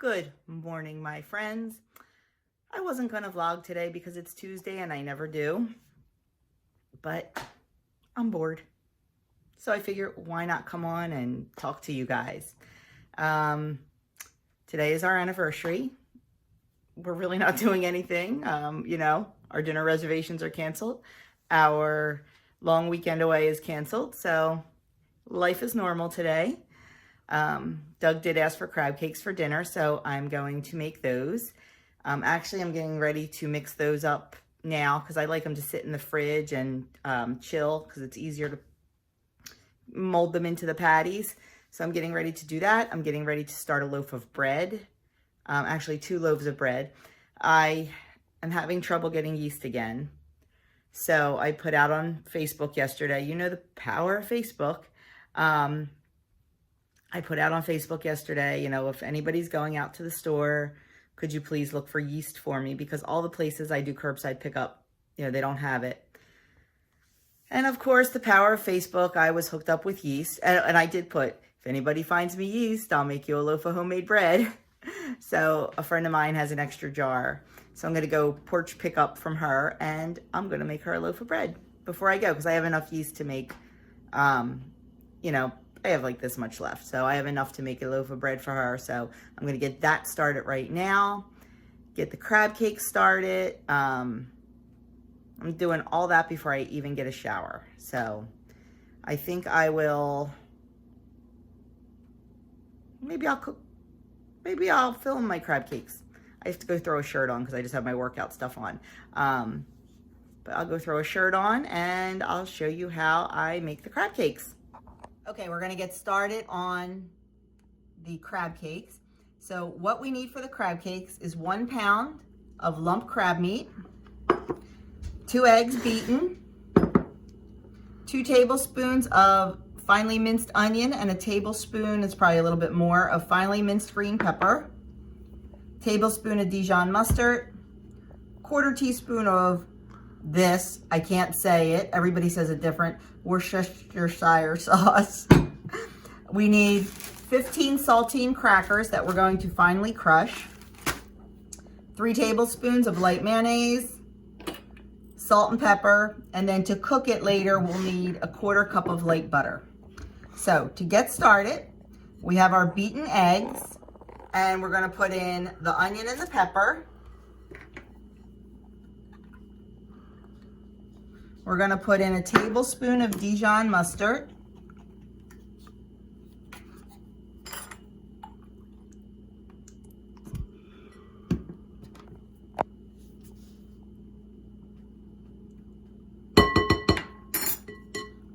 Good morning, my friends. I wasn't going to vlog today because it's Tuesday and I never do, but I'm bored. So I figure why not come on and talk to you guys. Today is our anniversary. We're really not doing anything. Our dinner reservations are canceled. Our long weekend away is canceled. So life is normal today. Doug did ask for crab cakes for dinner, so I'm going to make those. Actually, I'm getting ready to mix those up now because I like them to sit in the fridge and chill because it's easier to mold them into the patties. So I'm getting ready to do that. I'm getting ready to start a loaf of bread. Actually, 2 loaves of bread. I am having trouble getting yeast again. So I put out on Facebook yesterday. You know the power of Facebook. I put out on Facebook yesterday, if anybody's going out to the store, could you please look for yeast for me? Because all the places I do curbside pickup, they don't have it. And of course, the power of Facebook, I was hooked up with yeast. And I did put, if anybody finds me yeast, I'll make you a loaf of homemade bread. So a friend of mine has an extra jar. So I'm going to go porch pick up from her and I'm going to make her a loaf of bread before I go. Because I have enough yeast to make, I have like this much left. So I have enough to make a loaf of bread for her. So I'm going to get that started right now. Get the crab cake started. I'm doing all that before I even get a shower. So I think I will, maybe I'll film my crab cakes. I have to go throw a shirt on because I just have my workout stuff on. But I'll go throw a shirt on and I'll show you how I make the crab cakes. Okay, we're gonna get started on the crab cakes. So what we need for the crab cakes is 1 pound of lump crab meat, 2 eggs beaten, 2 tablespoons of finely minced onion, and a tablespoon, it's probably a little bit more, of finely minced green pepper, tablespoon of Dijon mustard, 1/4 teaspoon of this, I can't say it, everybody says it different, Worcestershire sauce. We need 15 saltine crackers that we're going to finely crush, 3 tablespoons of light mayonnaise, salt and pepper, and then to cook it later, we'll need a 1/4 cup of light butter. So to get started, we have our beaten eggs, and we're gonna put in the onion and the pepper. We're gonna put in a tablespoon of Dijon mustard.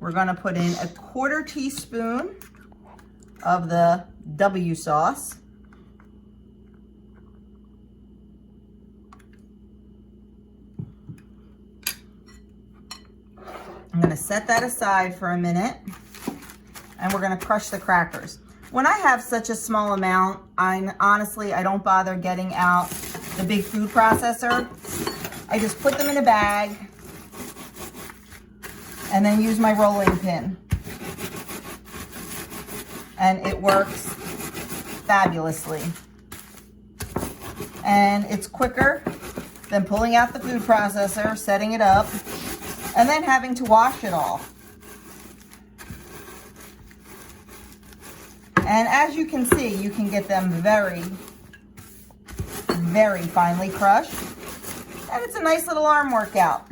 We're gonna put in a 1/4 teaspoon of the W sauce. I'm gonna set that aside for a minute and we're gonna crush the crackers. When I have such a small amount, honestly, I don't bother getting out the big food processor. I just put them in a bag and then use my rolling pin. And it works fabulously. And it's quicker than pulling out the food processor, setting it up, and then having to wash it all. And as you can see, you can get them very, very finely crushed. And it's a nice little arm workout.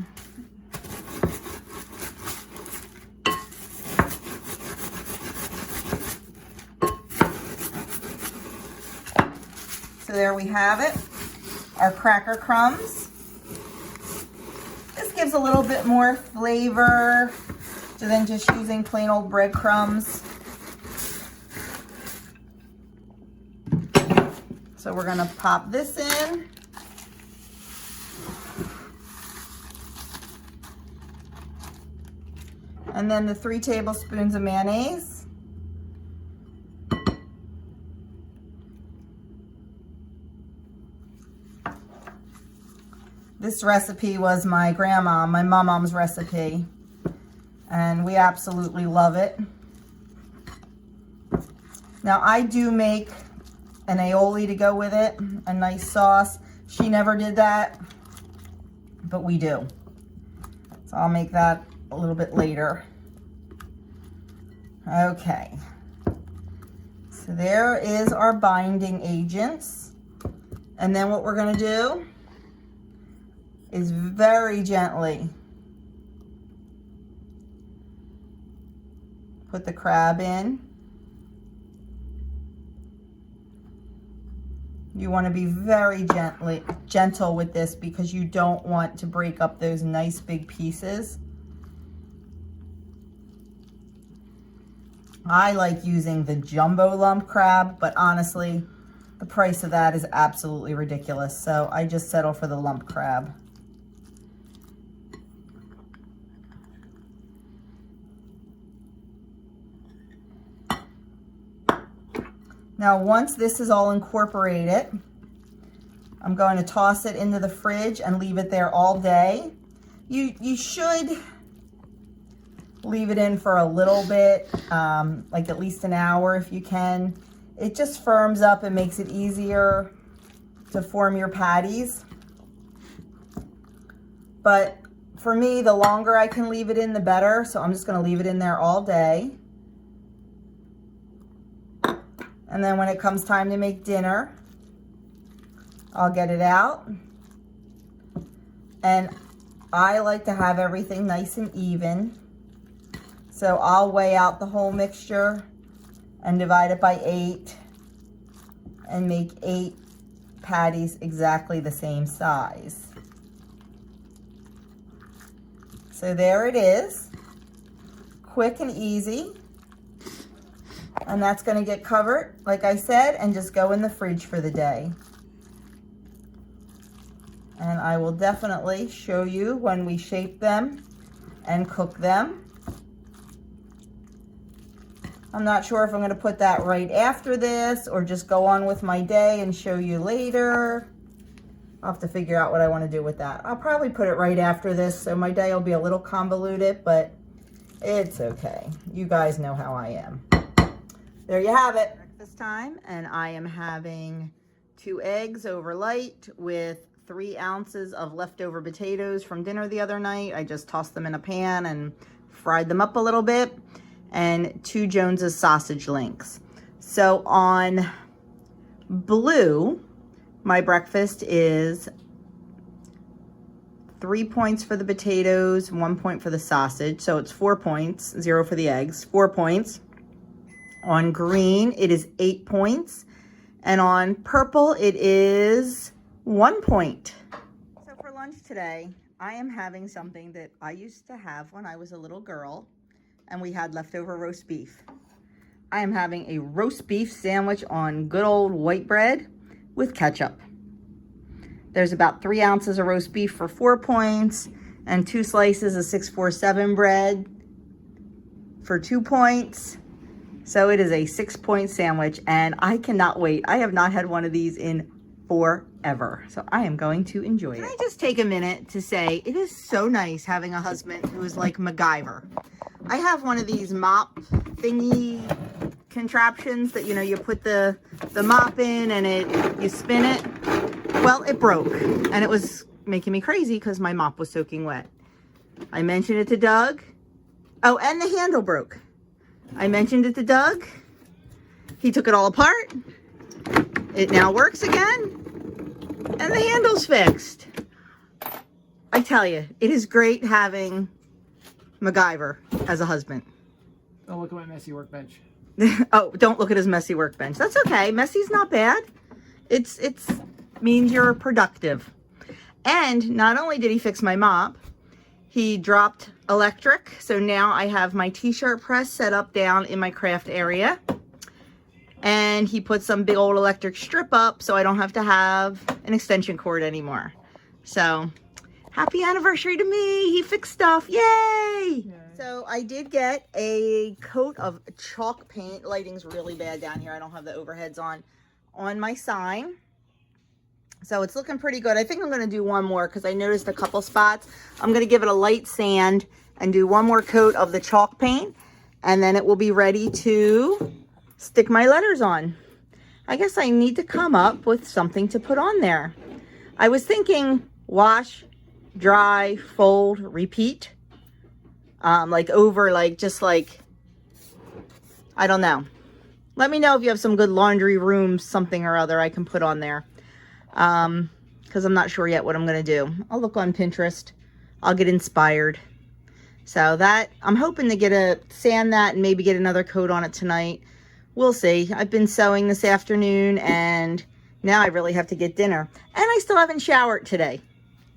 So there we have it, our cracker crumbs. This gives a little bit more flavor than just using plain old breadcrumbs. So we're gonna pop this in. And then the 3 tablespoons of mayonnaise. This recipe was my mom's recipe, and we absolutely love it. Now I do make an aioli to go with it, a nice sauce. She never did that, but we do. So I'll make that a little bit later. Okay. So there is our binding agents. And then what we're going to do is very gently put the crab in. You want to be very gentle with this because you don't want to break up those nice big pieces. I like using the jumbo lump crab, but honestly, the price of that is absolutely ridiculous. So I just settle for the lump crab. Now, once this is all incorporated, I'm going to toss it into the fridge and leave it there all day. You should leave it in for a little bit, like at least an hour if you can. It just firms up and makes it easier to form your patties. But for me, the longer I can leave it in, the better. So I'm just going to leave it in there all day. And then when it comes time to make dinner, I'll get it out. And I like to have everything nice and even. So I'll weigh out the whole mixture and divide it by 8 and make 8 patties exactly the same size. So there it is, quick and easy. And that's going to get covered, like I said, and just go in the fridge for the day. And I will definitely show you when we shape them and cook them. I'm not sure if I'm going to put that right after this or just go on with my day and show you later. I'll have to figure out what I want to do with that. I'll probably put it right after this, so my day will be a little convoluted, but it's okay. You guys know how I am. There you have it. Breakfast time, and I am having 2 eggs over light with 3 ounces of leftover potatoes from dinner the other night. I just tossed them in a pan and fried them up a little bit, and 2 Jones's sausage links. So on blue, my breakfast is 3 points for the potatoes, 1 point for the sausage. So it's 4 points, 0 for the eggs, 4 points. On green, it is 8 points. And on purple, it is 1 point. So for lunch today, I am having something that I used to have when I was a little girl, and we had leftover roast beef. I am having a roast beef sandwich on good old white bread with ketchup. There's about 3 ounces of roast beef for 4 points and 2 slices of 647 bread for 2 points. So it is a 6-point sandwich, and I cannot wait. I have not had one of these in forever, so I am going to enjoy it. Can I just take a minute to say it is so nice having a husband who is like MacGyver. I have one of these mop thingy contraptions that, you know, you put the mop in and you spin it. Well, it broke, and it was making me crazy because my mop was soaking wet. I mentioned it to Doug. Oh, and the handle broke. I mentioned it to Doug. He took it all apart. It now works again. And the handle's fixed. I tell you, it is great having MacGyver as a husband. Don't look at my messy workbench. Oh, don't look at his messy workbench. That's okay. Messy's not bad. It's means you're productive. And not only did he fix my mop, he dropped electric. So now I have my t-shirt press set up down in my craft area. And he put some big old electric strip up so I don't have to have an extension cord anymore. So happy anniversary to me. He fixed stuff. Yay! So I did get a coat of chalk paint. Lighting's really bad down here. I don't have the overheads on my sign. So it's looking pretty good. I think I'm going to do one more because I noticed a couple spots. I'm going to give it a light sand and do one more coat of the chalk paint. And then it will be ready to stick my letters on. I guess I need to come up with something to put on there. I was thinking wash, dry, fold, repeat. Like over, like, just like, I don't know. Let me know if you have some good laundry room, something or other I can put on there. Because I'm not sure yet what I'm going to do. I'll look on Pinterest. I'll get inspired. So that, I'm hoping to sand that and maybe get another coat on it tonight. We'll see. I've been sewing this afternoon and now I really have to get dinner. And I still haven't showered today.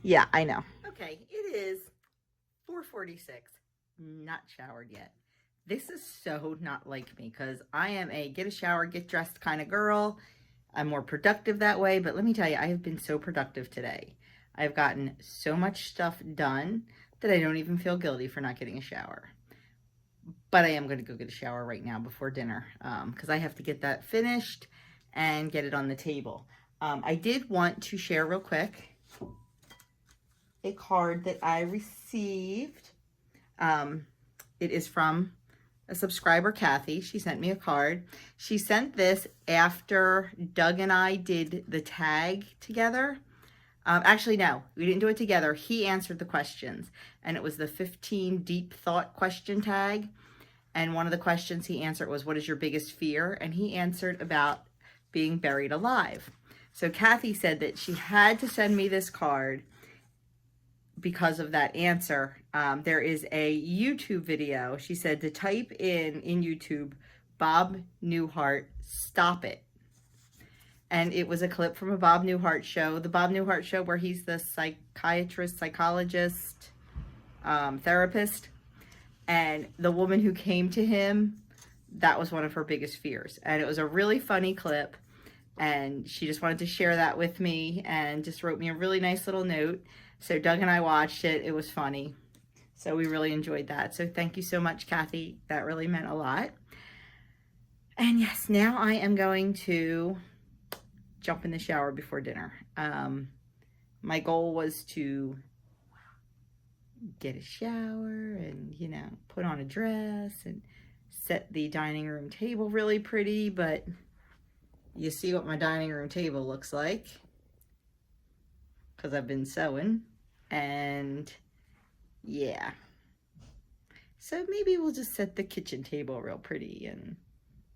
Yeah, I know. Okay, it is 4:46. Not showered yet. This is so not like me because I am a get a shower, get dressed kind of girl. I'm more productive that way, but let me tell you, I have been so productive today. I've gotten so much stuff done that I don't even feel guilty for not getting a shower. But I am going to go get a shower right now before dinner because I have to get that finished and get it on the table. I did want to share real quick a card that I received. It is from a subscriber, Kathy. She sent me a card. She sent this after Doug and I did the tag together. Actually, no, we didn't do it together. He answered the questions, and it was the 15 deep thought question tag. And one of the questions he answered was, what is your biggest fear? And he answered about being buried alive. So Kathy said that she had to send me this card because of that answer. There is a YouTube video. She said to type in YouTube, Bob Newhart, stop it. And it was a clip from a Bob Newhart show. The Bob Newhart show where he's the psychiatrist, psychologist, therapist. And the woman who came to him, that was one of her biggest fears. And it was a really funny clip. And she just wanted to share that with me and just wrote me a really nice little note. So Doug and I watched it. It was funny. So we really enjoyed that. So thank you so much, Kathy. That really meant a lot. And yes, now I am going to jump in the shower before dinner. My goal was to get a shower and, you know, put on a dress and set the dining room table really pretty, but you see what my dining room table looks like because I've been sewing, and yeah. So maybe we'll just set the kitchen table real pretty, and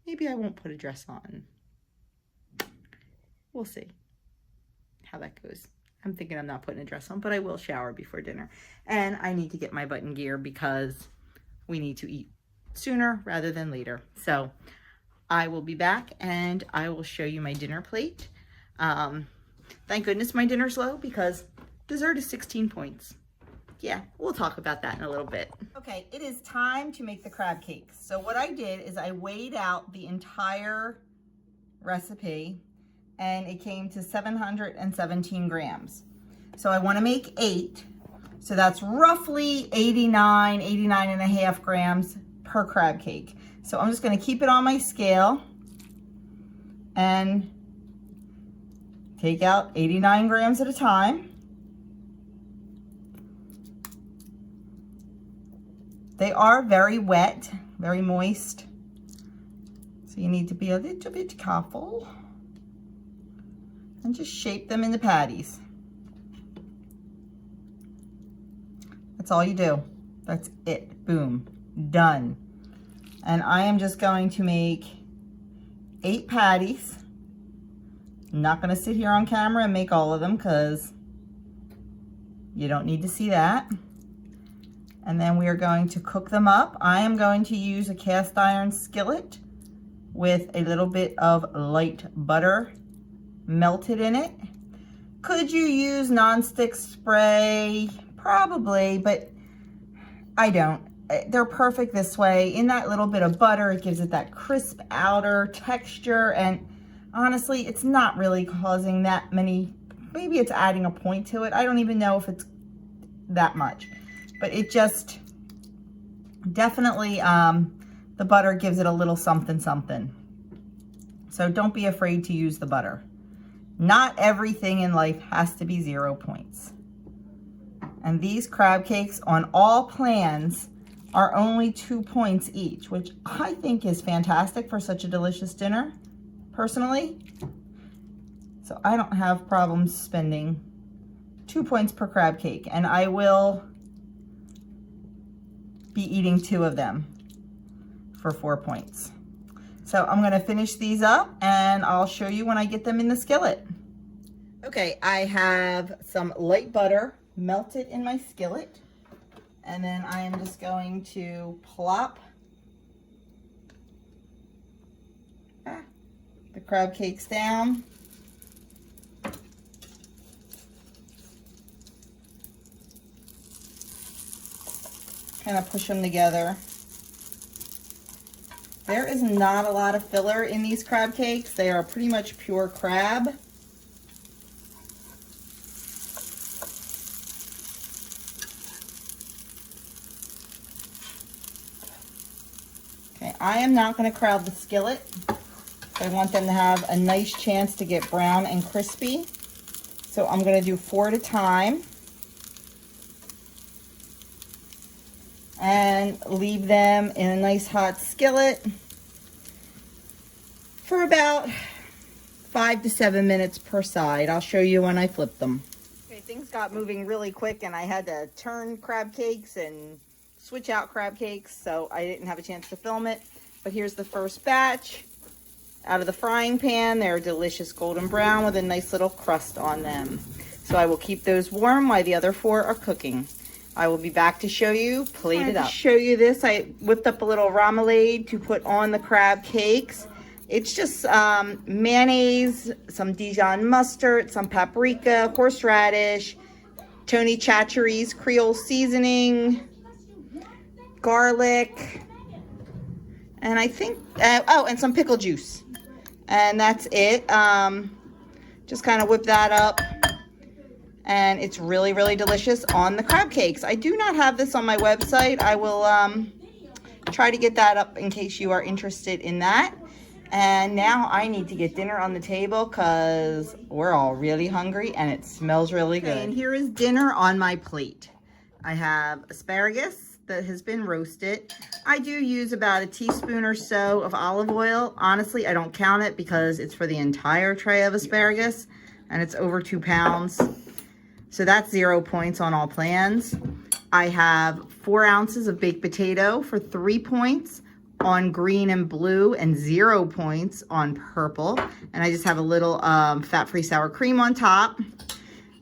maybe I won't put a dress on. We'll see how that goes. I'm thinking I'm not putting a dress on, but I will shower before dinner. And I need to get my button gear because we need to eat sooner rather than later. So I will be back and I will show you my dinner plate. Thank goodness my dinner's low because dessert is 16 points. Yeah, we'll talk about that in a little bit. Okay, it is time to make the crab cakes. So what I did is I weighed out the entire recipe and it came to 717 grams. So I want to make 8. So that's roughly 89 and a half grams per crab cake. So I'm just going to keep it on my scale and take out 89 grams at a time. They are very wet, very moist. So you need to be a little bit careful. And just shape them into patties. That's all you do. That's it. Boom. Done. And I am just going to make 8 patties. I'm not going to sit here on camera and make all of them because you don't need to see that. And then we are going to cook them up. I am going to use a cast iron skillet with a little bit of light butter melted in it. Could you use nonstick spray? Probably, but I don't. They're perfect this way. In that little bit of butter, it gives it that crisp outer texture, and honestly, it's not really causing that many, maybe it's adding a point to it. I don't even know if it's that much, but it just definitely, the butter gives it a little something something. So don't be afraid to use the butter. Not everything in life has to be 0 points. And these crab cakes on all plans are only 2 points each, which I think is fantastic for such a delicious dinner. personally. So I don't have problems spending 2 points per crab cake, and I will be eating 2 of them for 4 points. So I'm gonna finish these up and I'll show you when I get them in the skillet. Okay, I have some light butter melted in my skillet, and then I am just going to plop the crab cakes down. Kind of push them together. There is not a lot of filler in these crab cakes. They are pretty much pure crab. Okay, I am not going to crowd the skillet. I want them to have a nice chance to get brown and crispy. So I'm going to do 4 at a time. And leave them in a nice hot skillet for about 5 to 7 minutes per side. I'll show you when I flip them. Okay, things got moving really quick and I had to turn crab cakes and switch out crab cakes, so I didn't have a chance to film it. But here's the first batch out of the frying pan. They're delicious golden brown with a nice little crust on them. So I will keep those warm while the other 4 are cooking. I will be back to show you, plate it up. To show you this, I whipped up a little remoulade to put on the crab cakes. It's just mayonnaise, some Dijon mustard, some paprika, horseradish, Tony Chachere's Creole seasoning, garlic, and I think, oh, and some pickle juice. And that's it. Just kind of whip that up. And it's really, really delicious on the crab cakes. I do not have this on my website. I will try to get that up in case you are interested in that. And now I need to get dinner on the table because we're all really hungry and it smells really good. Okay, and here is dinner on my plate. I have asparagus that has been roasted. I do use about a teaspoon or so of olive oil. Honestly, I don't count it because it's for the entire tray of asparagus and it's over 2 pounds. So that's 0 points on all plans. I have 4 ounces of baked potato for 3 points on green and blue and 0 points on purple. And I just have a little fat-free sour cream on top.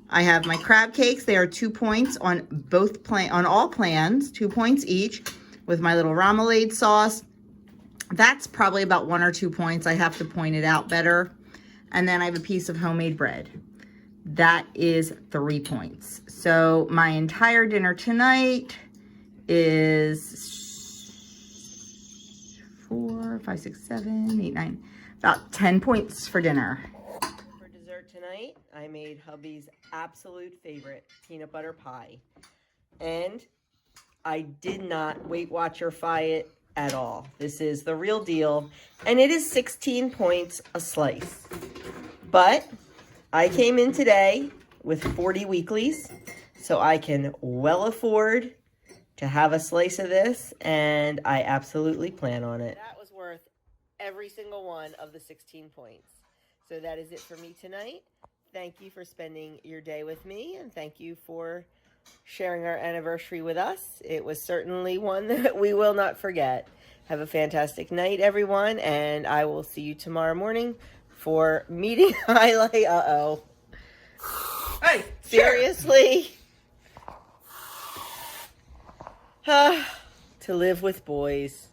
I have my crab cakes. They are 2 points on on all plans, 2 points each, with my little remoulade sauce. That's probably about 1 or 2 points. I have to point it out better. And then I have a piece of homemade bread. That is 3 points. So my entire dinner tonight is 4, 5, 6, 7, 8, 9, about 10 points for dinner. For dessert tonight, I made hubby's absolute favorite peanut butter pie. And I did not Weight Watcher-fy it at all. This is the real deal. And it is 16 points a slice. But I came in today with 40 weeklies, so I can well afford to have a slice of this, and I absolutely plan on it. That was worth every single one of the 16 points. So that is it for me tonight. Thank you for spending your day with me, and thank you for sharing our anniversary with us. It was certainly one that we will not forget. Have a fantastic night, everyone, and I will see you tomorrow morning for meeting highlight. Uh-oh. Hey, seriously? To live with boys.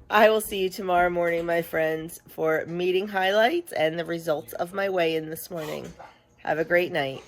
I will see you tomorrow morning, my friends, for meeting highlights and the results of my weigh-in this morning. Have a great night.